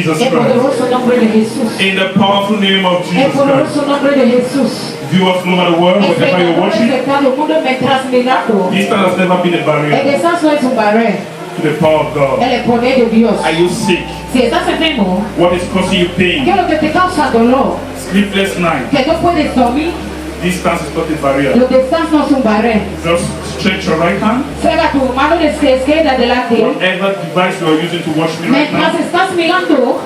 Jesus El Christ. poderoso nombre de Jesús. In the powerful name of El Jesus Christ. poderoso nombre de Jesús. Viewers from all over the world, wherever you're watching, distance has never been a barrier El descanso es un barrera. to the power of God. El poder de Dios. Are you sick? Si estás enfermo, What is causing you ¿qué pain? es lo que te causa dolor? Sleepless night. Que no puedes dormir. Distance is not a barrier. Lo descanso no es un barrera. Just stretch your right hand. Cierra tu mano de izquierda adelante. Whatever device you are using to watch me right Mientras now, estás mirando,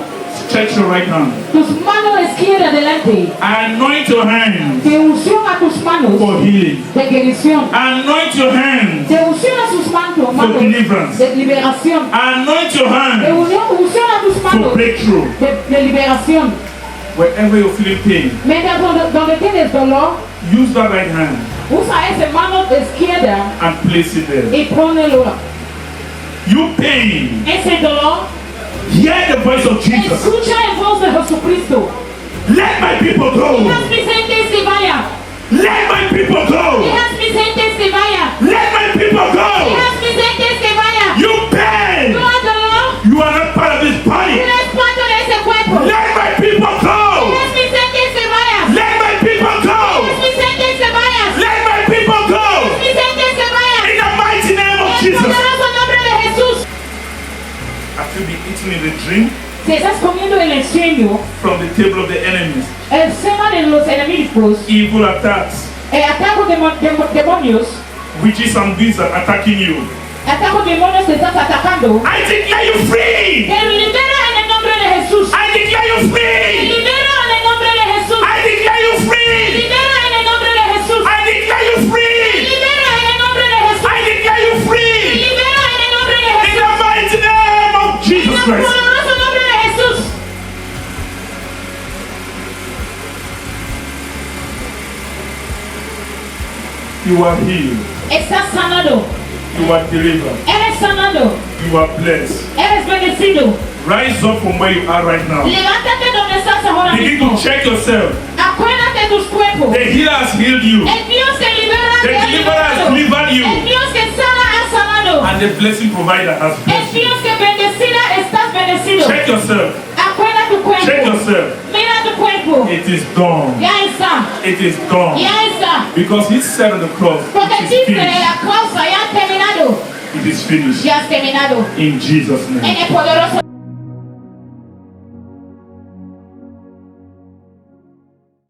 stretch your right hand. tus manos izquierda adelante. Anoint your hands De unción a tus manos. for healing. De guérison. Anoint your hands De unción a sus manos. for deliverance. De liberación. Anoint your De hands unción a tus for manos. breakthrough. De liberación. Wherever you're feeling pain, Mientras donde tienes dolor, use that right hand usa esa mano izquierda and place it there. y ponelo. You pain, Ese dolor, hear the voice of Jesus. escucha el voz de Jesucristo. Let my people go. Dejas mis gentes se vayan. Let my people go. Dejas mis gentes se vayan. Let my people go. Dejas mis gentes se vayan. You pain, No hay dolor. you are not part of this No body. eres parte de ese cuerpo. Let my people go. Dejas mis gentes se vayan. Let my people go. Dejas mis gentes se vayan. Let my people go. Dejas mis gentes se vayan. In the mighty name of En el Jesus. poderoso nombre de Jesús. Have you been eating in the dream Si estás comiendo en el sueño, from the table of the enemies? el seno de los enemigos, Evil attacks, el ataque de demonios, witches and wizards attacking you. ataque de demonios te estás atacando. I declare you free. Te libera en el nombre de Jesús. I declare you Te free. libera en el nombre de Jesús. I declare you Te free. libera en el nombre de Jesús. I declare you Te free. libera en el nombre de Jesús. I declare you Te free. libera en el nombre de In Jesús. the mighty name of En Jesus el Christ. poderoso nombre de Jesús. You are healed. Estás sanado. You are delivered. Eres sanado. You are blessed. Eres bendecido. Rise up from where you are right now. Levántate donde estás ahora Begin mismo. to check yourself. Acuérdate de tus cuerpos. The healer has healed you. El Dios que libera The te ha deliverer has liberado. delivered you. El Dios que sana ha sanado. And the blessing provider has El blessed you. Dios que bendecida estás bendecido. Check yourself. Acuérdate tu Check cuerpo. yourself. Mira tu cuerpo. It is done. Ya está. It is done. Ya está. Because he said on the cross, Porque it is dice finished. la causa ya ha terminado. It is finished. Ya has terminado. In Jesus' En name. el poderoso